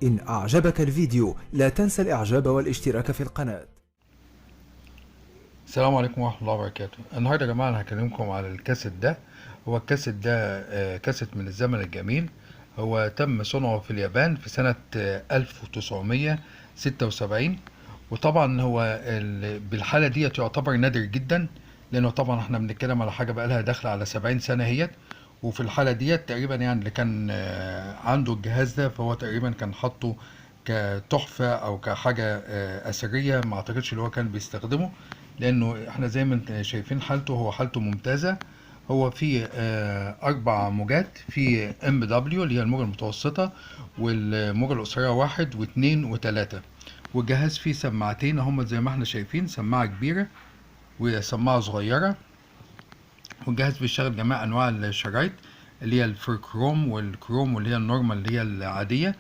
إن أعجبك الفيديو لا تنسى الإعجاب والاشتراك في القناة. السلام عليكم ورحمة الله وبركاته. النهاردة يا جماعة أنا هكلمكم على الكاسيت ده. هو الكاسيت ده كاسيت من الزمن الجميل. هو تم صنعه في اليابان في سنة 1976. وطبعا هو بالحالة دي يعتبر نادر جدا، لأنه طبعا احنا بنتكلم على حاجة بقالها داخلة على 70 سنة هي. وفي الحالة دي تقريبا يعني اللي كان عنده الجهاز ده فهو تقريبا كان حاطه كتحفة أو كحاجة أثرية. ما أعتقدش اللي هو كان بيستخدمه، لأنه احنا زي ما انت شايفين حالته، هو حالته ممتازة. هو فيه 4 موجات، في MW اللي هي الموجة المتوسطة، والموجة القصيرة 1 و2 و3. والجهاز فيه سماعتين هم زي ما احنا شايفين، سماعة كبيرة وسماعة صغيرة. والجهاز بيشتغل جميع انواع الشرايط اللي هي الفركروم والكروم واللي هي النورمال اللي هي العادية.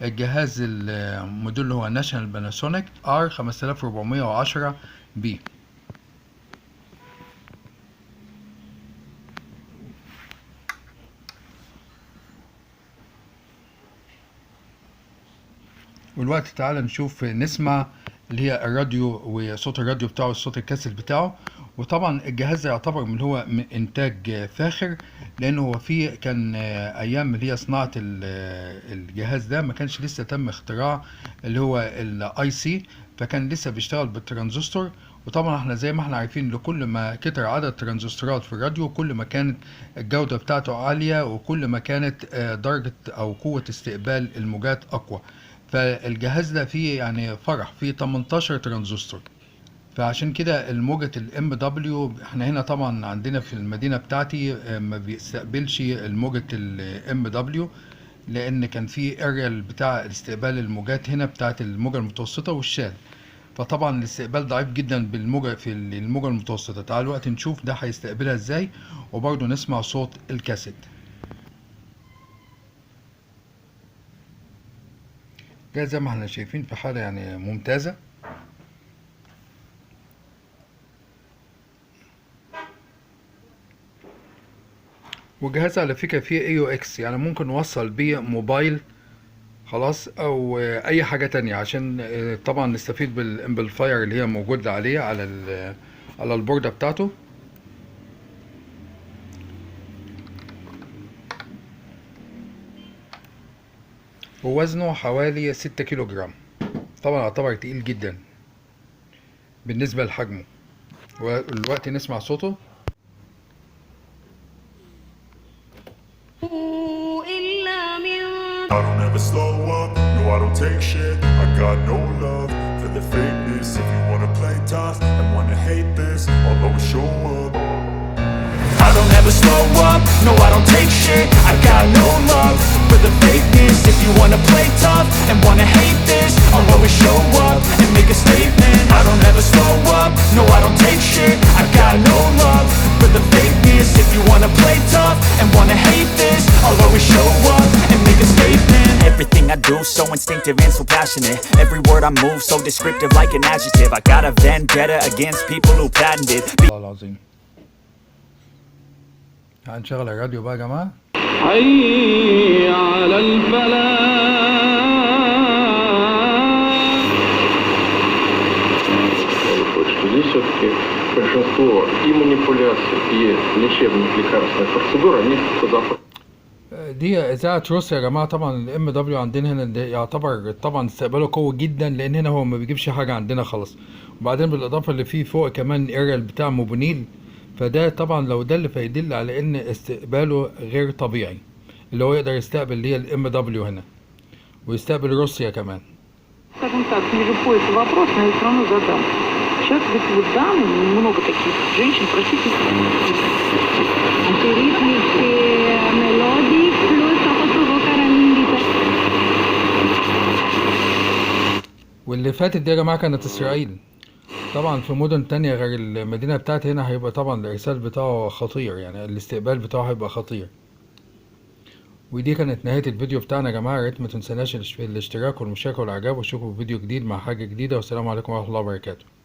الجهاز الموديل اللي هو ناشونال باناسونيك R5410B. والوقت تعالى نشوف نسمع اللي هي الراديو وصوت الراديو بتاعه، صوت الكاسيت بتاعه. وطبعا الجهاز ده يعتبر من هو من انتاج فاخر، لانه هو فيه كان ايام اللي هي صناعة الجهاز ده ما كانش لسه تم اختراع اللي هو الاي سي، فكان لسه بيشتغل بالترانزستور. وطبعا احنا زي ما احنا عارفين لكل ما كتر عدد الترانزستورات في الراديو كل ما كانت الجودة بتاعته عالية، وكل ما كانت درجة او قوة استقبال الموجات اقوى. فالجهاز ده فيه يعني فرح فيه 18 ترانزستور. فعشان كده الموجة الام دبليو احنا هنا طبعا عندنا في المدينة بتاعتي ما بيستقبلش الموجة الام دبليو، لان كان في اريال بتاع استقبال الموجات هنا بتاعت الموجة المتوسطة والشال. فطبعا الاستقبال ضعيف جدا بالموجة في الموجة المتوسطة. تعالوا دلوقتي نشوف ده هيستقبلها ازاي، وبرضه نسمع صوت الكاسيت. ده زي ما احنا شايفين في حالة يعني ممتازة. والجهاز على فكرة فيه AUX، يعني ممكن نوصل بيه موبايل خلاص او اي حاجة تانية، عشان طبعا نستفيد بالامبليفاير اللي هي موجودة عليه على البوردة بتاعته. ووزنه حوالي 6 كيلو جرام. طبعا يعتبر تقيل جدا بالنسبة لحجمه. والوقت نسمع صوته. I don't ever slow up, no I don't take shit. I got no love for the fakeness. If you wanna play tough and wanna hate this, I'll always show up. I don't ever slow up, no I don't take shit. I got no love for the fakeness. If you wanna play tough and wanna hate this, I'll always show up and make a statement. I don't ever slow up, no I don't take shit. I got no love for the fakeness. If you wanna play tough and wanna hate this, I'll always show up and make a statement. Everything I do so instinctive and so passionate. Every word I move so descriptive like an adjective. I got a vendetta against people who patented. الله العظيم. هنشغل الراديو بقى يا جماعة. حي على الفلاح. Здесь все-таки большинство и манипуляций, и лечебных лекарственных процедур, они по западу. دي اذاعه روسيا يا جماعه. طبعا الام دبليو عندنا هنا ده يعتبر طبعا استقباله قوي جدا، لان هنا هو ما بيجيبش حاجه عندنا خالص. وبعدين بالاضافه اللي فيه فوق كمان اريال بتاع موبينيل، فده طبعا لو ده اللي فيدل على ان استقباله غير طبيعي، اللي هو يقدر يستقبل اللي هي الام دبليو هنا ويستقبل روسيا كمان. Скажем так, не любой вопрос, но я все равно задам. Сейчас ведь вот дам много таких женщин, простите. واللي فاتت دي يا جماعه كانت اسرائيل. طبعا في مدن تانية غير المدينة بتاعتي هنا هيبقى طبعا الإرسال بتاعه خطير، يعني الاستقبال بتاعه هيبقى خطير. ودي كانت نهاية الفيديو بتاعنا يا جماعة. يا ريت ما تنسناش الاشتراك والمشاركة والإعجاب، واشوفكم في فيديو جديد مع حاجة جديدة، والسلام عليكم ورحمة الله وبركاته.